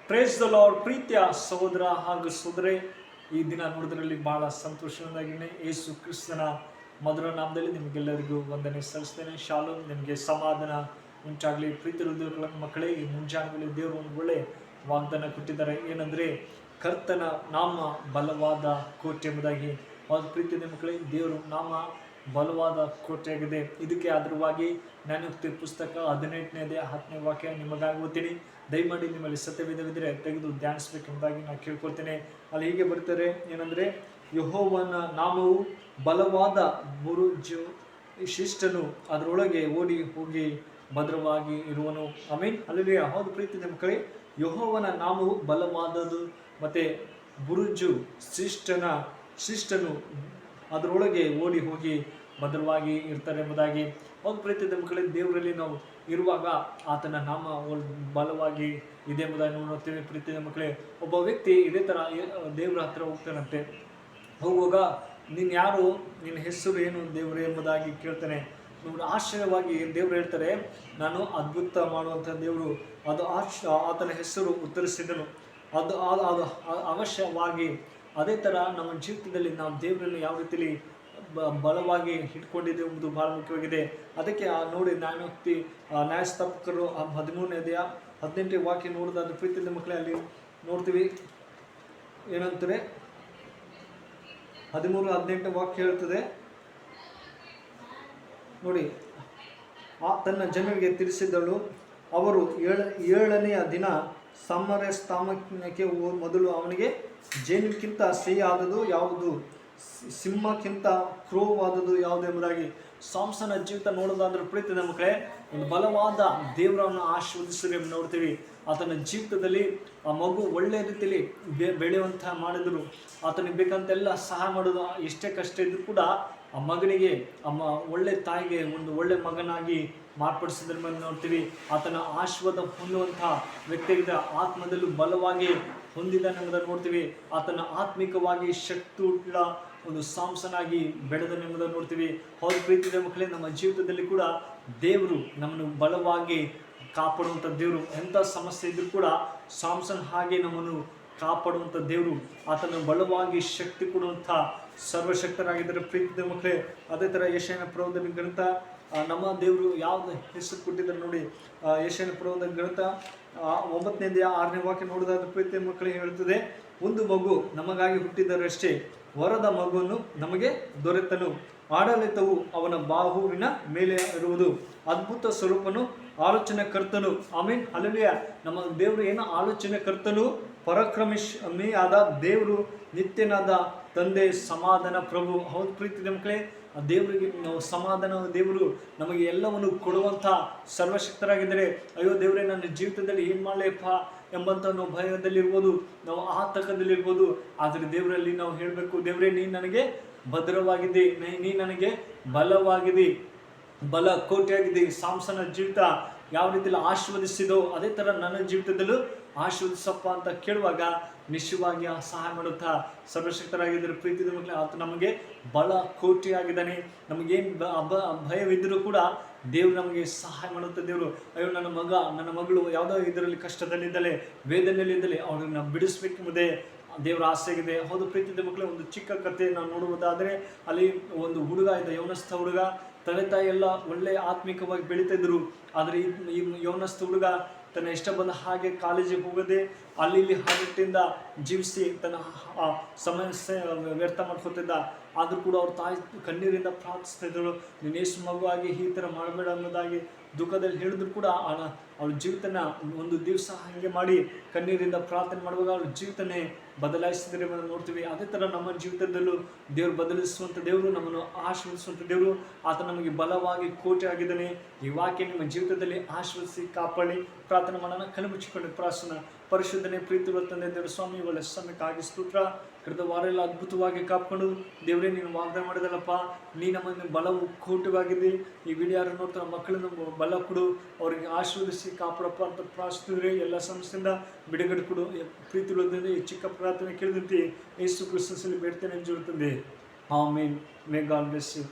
Praise the lord. ಪ್ರೀತಿಯ ಸಹೋದರ ಹಾಗೂ ಸಹೋದರೇ, ಈ ದಿನ ನೋಡೋದ್ರಲ್ಲಿ ಬಹಳ ಸಂತೋಷವಾಗಿದ್ದೇನೆ. ಯೇಸು ಕ್ರಿಸ್ತನ ಮಧುರ ನಾಮದಲ್ಲಿ ನಿಮಗೆಲ್ಲರಿಗೂ ವಂದನೆ ಸಲ್ಲಿಸ್ತೇನೆ. ಶಾಲೋಮ್, ನಿಮಗೆ ಸಮಾಧಾನ ಉಂಟಾಗಲಿ. ಪ್ರೀತಿ ಹೃದಯಗಳ ಮಕ್ಕಳೇ, ಈ ಮುಂಜಾನೆಯಲ್ಲಿ ದೇವರು ಒಂದು ಒಳ್ಳೆ ವಾಗ್ದಾನ ಕೊಟ್ಟಿದ್ದಾರೆ. ಏನಂದರೆ, ಕರ್ತನ ನಾಮ ಬಲವಾದ ಕೋಟೆ ಎಂಬುದಾಗಿ. ಅವ್ರ ಪ್ರೀತಿಯ ಮಕ್ಕಳೇ, ದೇವರು ನಾಮ ಬಲವಾದ ಕೋಟೆಯಾಗಿದೆ. ಇದಕ್ಕೆ ಆಧಾರವಾಗಿ ಜ್ಞಾನೋಕ್ತಿ ಪುಸ್ತಕ 18ನೇ 10ನೇ ವಾಕ್ಯ ನಿಮಗಾಗಿ ಓದ್ತೀನಿ. ದಯಮಾಡಿ ನಿಮ್ಮಲ್ಲಿ ಸತ್ಯವೇದವಿದ್ದರೆ ತೆಗೆದು ಧ್ಯಾನಿಸಬೇಕೆಂಬುದಾಗಿ ನಾನು ಕೇಳ್ಕೊಳ್ತೇನೆ. ಅಲ್ಲಿ ಹೀಗೆ ಬರ್ತಾರೆ, ಏನಂದರೆ, ಯೆಹೋವನ ನಾಮವು ಬಲವಾದ ಬುರುಜು, ಶಿಷ್ಟನು ಅದರೊಳಗೆ ಓಡಿ ಹೋಗಿ ಭದ್ರವಾಗಿ ಇರುವನು. ಆಮೇನ್, ಅಲ್ಲಿಗೆ. ಹೌದು ಪ್ರೀತಿಯ ಮಕ್ಕಳೇ, ಯೆಹೋವನ ನಾಮವು ಬಲವಾದದ್ದು, ಮತ್ತೆ ಬುರುಜು ಶಿಷ್ಟನು ಅದರೊಳಗೆ ಓಡಿ ಹೋಗಿ ಭದ್ರವಾಗಿ ಇರ್ತಾರೆ ಎಂಬುದಾಗಿ. ಒಂದು ಪ್ರೀತಿಯ ಮಕ್ಕಳೇ, ದೇವರಲ್ಲಿ ನಾವು ಇರುವಾಗ ಆತನ ನಾಮ ಬಲವಾಗಿ ಇದೆ ಎಂಬುದಾಗಿ ನೋಡ್ತೇವೆ. ಪ್ರೀತಿಯ ಮಕ್ಕಳೇ, ಒಬ್ಬ ವ್ಯಕ್ತಿ ಇದೇ ಥರ ದೇವರ ಹತ್ರ ಹೋಗ್ತಾನಂತೆ. ಹೋಗುವಾಗ, ನೀನು ಯಾರು, ನಿನ್ನ ಹೆಸರು ಏನು ದೇವರೇ ಎಂಬುದಾಗಿ ಕೇಳ್ತಾನೆ. ನೋಡಿ, ಆಶ್ಚರ್ಯವಾಗಿ ದೇವರು ಹೇಳ್ತಾರೆ, ನಾನು ಅದ್ಭುತ ಮಾಡುವಂಥ ದೇವರು. ಅದು ಆತನ ಹೆಸರು ಉತ್ತರಿಸಿದನು. ಅದು ಅವಶ್ಯವಾಗಿ ಅದೇ ಥರ ನಮ್ಮ ಜೀವಿತದಲ್ಲಿ ನಾವು ದೇವರನ್ನು ಯಾವ ರೀತಿಯಲ್ಲಿ ಬಲವಾಗಿ ಇಟ್ಕೊಂಡಿದ್ದೇವೆ ಎಂಬುದು ಬಹಳ ಮುಖ್ಯವಾಗಿದೆ. ಅದಕ್ಕೆ ನೋಡಿ, ನ್ಯಾಯಸ್ಥಾಪಕರು 13ನೇ 18ನೇ ವಾಕ್ಯ ನೋಡೋದಾದ್ರೆ ಪ್ರೀತಿಯ ಮಕ್ಕಳೇ, ಅಲ್ಲಿ ನೋಡ್ತೀವಿ ಏನಂತಾರೆ, 13-18 ವಾಕ್ಯ ಹೇಳ್ತದೆ ನೋಡಿ. ತನ್ನ ಜನರಿಗೆ ತಿಳಿಸಿದಳು, ಅವರು ಏಳನೆಯ ದಿನ ಸಮರಸ್ಥಾನಕ್ಕೆ ಮೊದಲು ಅವನಿಗೆ ಜೇನಿಗಿಂತ ಸಿಹಿಯಾದದು ಯಾವುದು, ಸಿಂಹಕ್ಕಿಂತ ಕ್ರೂರವಾದದ್ದು ಯಾವುದು ಎಂಬುದಾಗಿ. ಸಾಮ್ಸನ ಜೀವಿತ ನೋಡೋದಾದ್ರೆ ಪ್ರೀತಿಯ ಮಕ್ಕಳೇ, ಒಂದು ಬಲವಾದ ದೇವರನ್ನು ಆಶೀರ್ವದಿಸಲು ನೋಡ್ತೀವಿ. ಆತನ ಜೀವಿತದಲ್ಲಿ ಆ ಮಗು ಒಳ್ಳೆಯ ರೀತಿಯಲ್ಲಿ ಬೆಳೆಯುವಂಥ ಮಾಡಿದ್ರು. ಆತನಿಗೆ ಬೇಕಂತೆಲ್ಲ ಸಹಾಯ ಮಾಡೋದು. ಎಷ್ಟೇ ಕಷ್ಟ ಇದ್ರೂ ಕೂಡ ಆ ಮಗನಿಗೆ ಒಳ್ಳೆ ತಾಯಿಗೆ ಒಂದು ಒಳ್ಳೆ ಮಗನಾಗಿ ಮಾರ್ಪಡಿಸಿದ್ರ ಮೇಲೆ ನೋಡ್ತೀವಿ. ಆತನ ಆಶೀರ್ವಾದ ಹೊಂದುವಂಥ ವ್ಯಕ್ತಿಯಾಗಿದ್ದ, ಆತ್ಮದಲ್ಲೂ ಬಲವಾಗಿ ಹೊಂದಿದ್ದಾನೆ ಎಂಬುದನ್ನು ನೋಡ್ತೀವಿ. ಆತನ ಆತ್ಮಿಕವಾಗಿ ಶಕ್ತಿಯುಳ್ಳ ಒಂದು ಸಾಮ್ಸನಾಗಿ ಬೆಳೆದನೆಂಬುದನ್ನು ನೋಡ್ತೀವಿ. ಹೌದು ಪ್ರೀತಿಯ ಮಕ್ಕಳೇ, ನಮ್ಮ ಜೀವಿತದಲ್ಲಿ ಕೂಡ ದೇವರು ನಮ್ಮನ್ನು ಬಲವಾಗಿ ಕಾಪಾಡುವಂಥ ದೇವರು. ಎಂಥ ಸಮಸ್ಯೆ ಇದ್ರೂ ಕೂಡ ಸಾಮ್ಸನ್ ಹಾಗೆ ನಮ್ಮನ್ನು ಕಾಪಾಡುವಂಥ ದೇವರು. ಆತನ ಬಲವಾಗಿ ಶಕ್ತಿ ಕೊಡುವಂಥ ಸರ್ವಶಕ್ತರಾಗಿದ್ದರೆ ಪ್ರೀತಿಯ ಮಕ್ಕಳೇ. ಅದೇ ಥರ ಯೆಶಾಯನ ಪ್ರವಾದನ ಗ್ರಂಥ, ನಮ್ಮ ದೇವರು ಯಾವ್ದು ಹೆಸರು ಕೊಟ್ಟಿದ್ದಾರೆ ನೋಡಿ. ಯೆಶಾಯನ ಪ್ರವಾದನ ಗ್ರಂಥ 9ನೇ 6ನೇ ವಾಕ್ಯ ನೋಡೋದಾದ್ರೆ ಪ್ರೀತಿಯ ಮಕ್ಕಳಿಗೆ ಹೇಳ್ತದೆ, ಒಂದು ಮಗು ನಮಗಾಗಿ ಹುಟ್ಟಿದರಷ್ಟೇ, ವರದ ಮಗುವನ್ನು ನಮಗೆ ದೊರೆತನು, ಆಡಳಿತವು ಅವನ ಬಾಹುವಿನ ಮೇಲೆ ಇರುವುದು, ಅದ್ಭುತ ಸ್ವರೂಪನು, ಆಲೋಚನೆ ಕರ್ತನು. ಆಮೇನ್, ಹಲ್ಲೆಲೂಯಾ. ನಮ್ಮ ದೇವರು ಏನು ಆಲೋಚನೆ ಕರ್ತನು, ಪರಾಕ್ರಮಿ ಆದ ದೇವರು, ನಿತ್ಯನಾದ ತಂದೆ, ಸಮಾಧಾನ ಪ್ರಭು. ಹೌದು ಪ್ರೀತಿಯ ಮಕ್ಕಳೇ, ಆ ದೇವರಿಗೆ ನಾವು ಸಮಾಧಾನ, ದೇವರು ನಮಗೆ ಎಲ್ಲವನ್ನು ಕೊಡುವಂಥ ಸರ್ವಶಕ್ತರಾಗಿದ್ದರೆ, ಅಯ್ಯೋ ದೇವರೇ ನನ್ನ ಜೀವಿತದಲ್ಲಿ ಏನು ಮಾಡಲೇಪ್ಪ ಎಂಬಂಥ ನಾವು ಭಯದಲ್ಲಿರ್ಬೋದು, ನಾವು ಆತಂಕದಲ್ಲಿರ್ಬೋದು. ಆದರೆ ದೇವರಲ್ಲಿ ನಾವು ಹೇಳಬೇಕು, ದೇವರೇ ನೀನು ನನಗೆ ಭದ್ರವಾಗಿದೆ, ನೀ ನನಗೆ ಬಲವಾಗಿದೆ, ಬಲ ಕೋಟೆಯಾಗಿದೆ. ಸಾಮ್ಸನ ಜೀವಿತ ಯಾವ ರೀತಿಯಲ್ಲಿ ಆಶೀರ್ವದಿಸಿದೋ ಅದೇ ಥರ ನನ್ನ ಜೀವಿತದಲ್ಲೂ ಆಶೀರ್ವದಿಸಪ್ಪ ಅಂತ ಕೇಳುವಾಗ ನಿಶ್ಚಯವಾಗಿ ಸಹಾಯ ಮಾಡುತ್ತಾ ಸರ್ವಶಕ್ತರಾಗಿದ್ದರೆ ಪ್ರೀತಿಯ ಮಕ್ಕಳೇ, ಆತ ನಮಗೆ ಬಲ ಕೋಟೆಯಾಗಿದ್ದಾನೆ. ನಮಗೇನು ಭಯವಿದ್ದರೂ ಕೂಡ ದೇವರು ನಮಗೆ ಸಹಾಯ ಮಾಡುತ್ತ ದೇವರು. ಅಯ್ಯೋ ನನ್ನ ಮಗ, ನನ್ನ ಮಗಳು ಯಾವುದೋ ಇದರಲ್ಲಿ ಕಷ್ಟದಲ್ಲಿದ್ದಲೆ, ವೇದನೆಯಲ್ಲಿದ್ದಲೆ, ಅವ್ರನ್ನ ಬಿಡಿಸ್ಬೇಕೆಂಬುದೇ ದೇವರ ಆಸೆಯಾಗಿದೆ. ಹೌದು ಪ್ರೀತಿಯ ಮಕ್ಕಳೇ, ಒಂದು ಚಿಕ್ಕ ಕಥೆ ನಾವು ನೋಡುವುದಾದರೆ, ಅಲ್ಲಿ ಒಂದು ಹುಡುಗ ಇದ್ದ, ಯೌವನಸ್ಥ ಹುಡುಗ. ತಂದೆ ತಾಯಿ ಎಲ್ಲ ಒಳ್ಳೆ ಆತ್ಮಿಕವಾಗಿ ಬೆಳೀತಾ ಇದ್ರು. ಆದರೆ ಈ ಯೌವನಸ್ಥ ಹುಡುಗ ತನ್ನ ಇಷ್ಟ ಬಂದ ಹಾಗೆ ಕಾಲೇಜಿಗೆ ಹೋಗದೆ ಅಲ್ಲಿ ಹಾಗೆಟ್ಟಿಂದ ಜೀವಿಸಿ ತನ್ನ ಸಮಸ್ಯೆ ವ್ಯರ್ಥ ಮಾಡ್ಕೊತಿದ್ದ. ಆದರೂ ಕೂಡ ಅವ್ರ ತಾಯಿ ಕಣ್ಣೀರಿಂದ ಪ್ರಾರ್ಥಿಸ್ತಾ ಇದ್ದಳು, ನೀನು ಎಷ್ಟು ಮಗುವಾಗಿ ಈ ಥರ ಮಾಡಬೇಡ ಅನ್ನೋದಾಗಿ ದುಃಖದಲ್ಲಿ ಹೇಳಿದ್ರು ಕೂಡ ಅವಳ ಜೀವಿತನ ಒಂದು ದಿವಸ ಹಾಗೆ ಮಾಡಿ ಕಣ್ಣೀರಿಂದ ಪ್ರಾರ್ಥನೆ ಮಾಡುವಾಗ ಅವಳ ಜೀವಿತನೇ ಬದಲಾಯಿಸಿದರೆ ನೋಡ್ತೀವಿ. ಅದೇ ಥರ ನಮ್ಮ ಜೀವಿತದಲ್ಲೂ ದೇವರು ಬದಲಿಸುವಂಥ ದೇವರು, ನಮ್ಮನ್ನು ಆಶೀರ್ವದಿಸುವಂಥ ದೇವರು. ಆತ ನಮಗೆ ಬಲವಾಗಿ ಕೋಟೆ ಆಗಿದ್ದಾನೆ. ಈ ವಾಕ್ಯ ನಿಮ್ಮ ಜೀವಿತದಲ್ಲಿ ಆಶೀರ್ವದಿಸಿ ಕಾಪಾಡಿ. ಪ್ರಾರ್ಥನೆ ಮಾಡೋಣ. ಕಣ್ಣು ಮುಚ್ಚಿಕೊಂಡು ಪ್ರಾರ್ಥನೆ. ಪರಿಶುದ್ಧನೇ ಪ್ರೀತಿಗಳ ತಂದೆ ದೇವರ ಸ್ವಾಮಿ, ಒಳ್ಳೆ ಸಮಯಕ್ಕಾಗಿ ಸ್ತೋತ್ರ. ಕಳೆದ ವಾರ ಎಲ್ಲ ಅದ್ಭುತವಾಗಿ ಕಾಪಾಡು ದೇವರೇ. ನೀನು ವಾಗ್ದಾನ ಮಾಡಿದಲ್ಲಪ್ಪ, ನೀ ನಮ್ಮನ್ನು ಬಲವು ಕೋಟೆಯಾಗಿದೆ. ಈ ವಿಡಿಯೋ ಯಾರು ನೋಡ್ತಾರೆ ಮಕ್ಕಳನ್ನು ಬಲ ಕೊಡು, ಅವರಿಗೆ ಆಶೀರ್ವದಿಸಿ ಕಾಪಾಡಪ್ಪ ಅಂತ ಪ್ರಾರ್ಥಿಸಿದ್ರೆ ಎಲ್ಲ ಸಮಸ್ಯೆಯಿಂದ ಬಿಡುಗಡೆ ಕೊಡು. ಪ್ರೀತಿಗಳೊಂದಿಗೆ ಈ ಚಿಕ್ಕ ಪ್ರಾರ್ಥನೆ ಕೇಳಿದಂತೆ ಯೇಸು ಕ್ರಿಸ್ತನಲ್ಲಿ ಬೇಡ್ತೇನೆ ಜೀವಿತಂದೆ. ಆಮೇನ್. May God bless you.